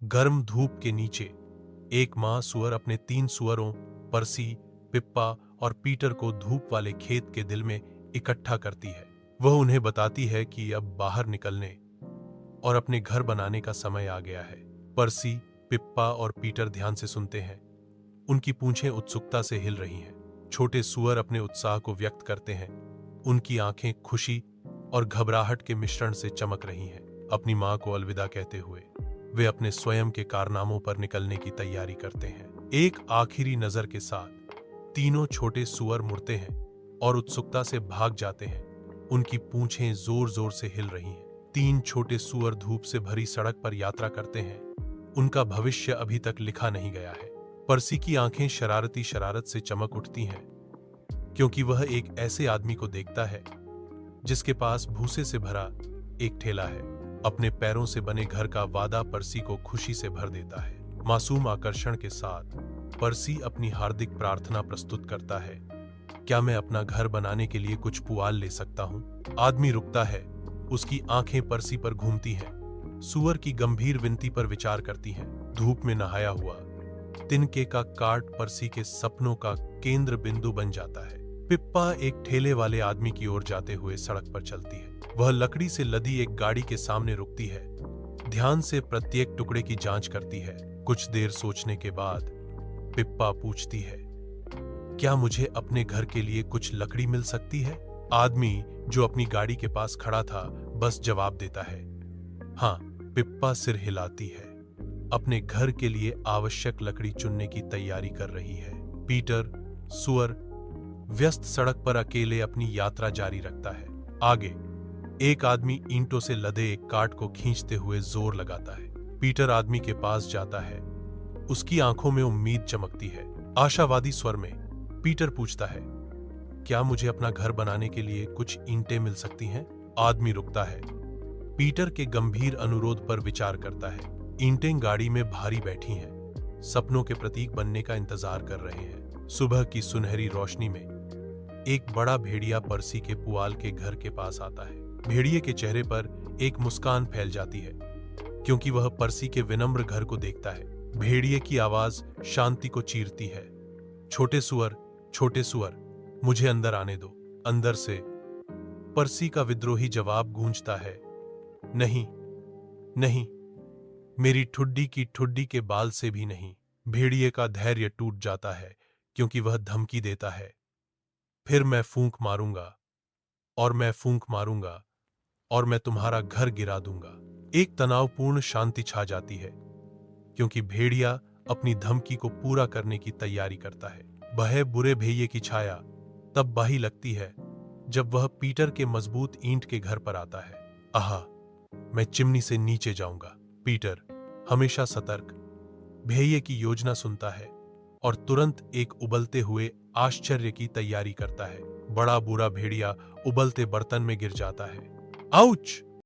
गर्म धूप के नीचे एक माँ सुअर अपने 3 सुअरों परसी, पिप्पा और पीटर को धूप वाले खेत के दिल में इकट्ठा करती है। वह उन्हें बताती है कि अब बाहर निकलने और अपने घर बनाने का समय आ गया है। परसी, पिप्पा और पीटर ध्यान से सुनते हैं। उनकी पूंछें उत्सुकता से हिल रही हैं। छोटे सुअर अपने उत्साह को व्यक्त करते हैं। उनकी आंखें खुशी और घबराहट के मिश्रण से चमक रही हैं। अपनी मां को अलविदा कहते हुए वे अपने स्वयं के कारनामों पर निकलने की तैयारी करते हैं। एक आखिरी नजर के साथ तीनों छोटे सुअर मुड़ते हैं और उत्सुकता से भाग जाते हैं। उनकी पूंछें जोर जोर से हिल रही हैं। 3 छोटे सुअर धूप से भरी सड़क पर यात्रा करते हैं। उनका भविष्य अभी तक लिखा नहीं गया है। परसी की आंखें शरारती शरारत से चमक उठती हैं, क्योंकि वह एक ऐसे आदमी को देखता है जिसके पास भूसे से भरा एक ठेला है। अपने पैरों से बने घर का वादा परसी को खुशी से भर देता है। मासूम आकर्षण के साथ परसी अपनी हार्दिक प्रार्थना प्रस्तुत करता है, क्या मैं अपना घर बनाने के लिए कुछ पुआल ले सकता हूं? आदमी रुकता है। उसकी आंखें परसी पर घूमती हैं। सुअर की गंभीर विनती पर विचार करती हैं। धूप में नहाया हुआ तिनके का काट परसी के सपनों का केंद्र बिंदु बन जाता है। पिप्पा एक ठेले वाले आदमी की ओर जाते हुए सड़क पर चलती है। वह लकड़ी से लदी एक गाड़ी के सामने रुकती है। ध्यान से प्रत्येक टुकड़े की जांच करती है। कुछ देर सोचने के बाद पिप्पा पूछती है, क्या मुझे अपने घर के लिए कुछ लकड़ी मिल सकती है? आदमी जो अपनी गाड़ी के पास खड़ा था बस जवाब देता है, हाँ। पिप्पा सिर हिलाती है। अपने घर के लिए आवश्यक लकड़ी चुनने की तैयारी कर रही है। पीटर सुअर व्यस्त सड़क पर अकेले अपनी यात्रा जारी रखता है। आगे एक आदमी ईंटों से लदे एक काट को खींचते हुए जोर लगाता है। पीटर आदमी के पास जाता है। उसकी आंखों में उम्मीद चमकती है। आशावादी स्वर में पीटर पूछता है, क्या मुझे अपना घर बनाने के लिए कुछ ईंटें मिल सकती हैं? आदमी रुकता है। पीटर के गंभीर अनुरोध पर विचार करता है। ईंटें गाड़ी में भारी बैठी हैं, सपनों के प्रतीक बनने का इंतजार कर रहे हैं। सुबह की सुनहरी रोशनी में एक बड़ा भेड़िया परसी के पुआल के घर के पास आता है। भेड़िए के चेहरे पर एक मुस्कान फैल जाती है, क्योंकि वह परसी के विनम्र घर को देखता है। भेड़िए की आवाज शांति को चीरती है, छोटे सुअर, मुझे अंदर आने दो। अंदर से परसी का विद्रोही जवाब गूंजता है, नहीं नहीं, मेरी ठुड्डी की ठुड्डी के बाल से भी नहीं। भेड़िए का धैर्य टूट जाता है, क्योंकि वह धमकी देता है, फिर मैं फूंक मारूंगा और मैं फूंक मारूंगा और मैं तुम्हारा घर गिरा दूंगा। एक तनावपूर्ण शांति छा जाती है, क्योंकि भेड़िया अपनी धमकी को पूरा करने की तैयारी करता है। वह बुरे भेड़िए की छाया तब बाही लगती है जब वह पीटर के मजबूत ईंट के घर पर आता है। आहा, मैं चिमनी से नीचे जाऊंगा। पीटर हमेशा सतर्क भेड़िए की योजना सुनता है और तुरंत एक उबलते हुए आश्चर्य की तैयारी करता है। बड़ा बुरा भेड़िया उबलते बर्तन में गिर जाता है। आउच!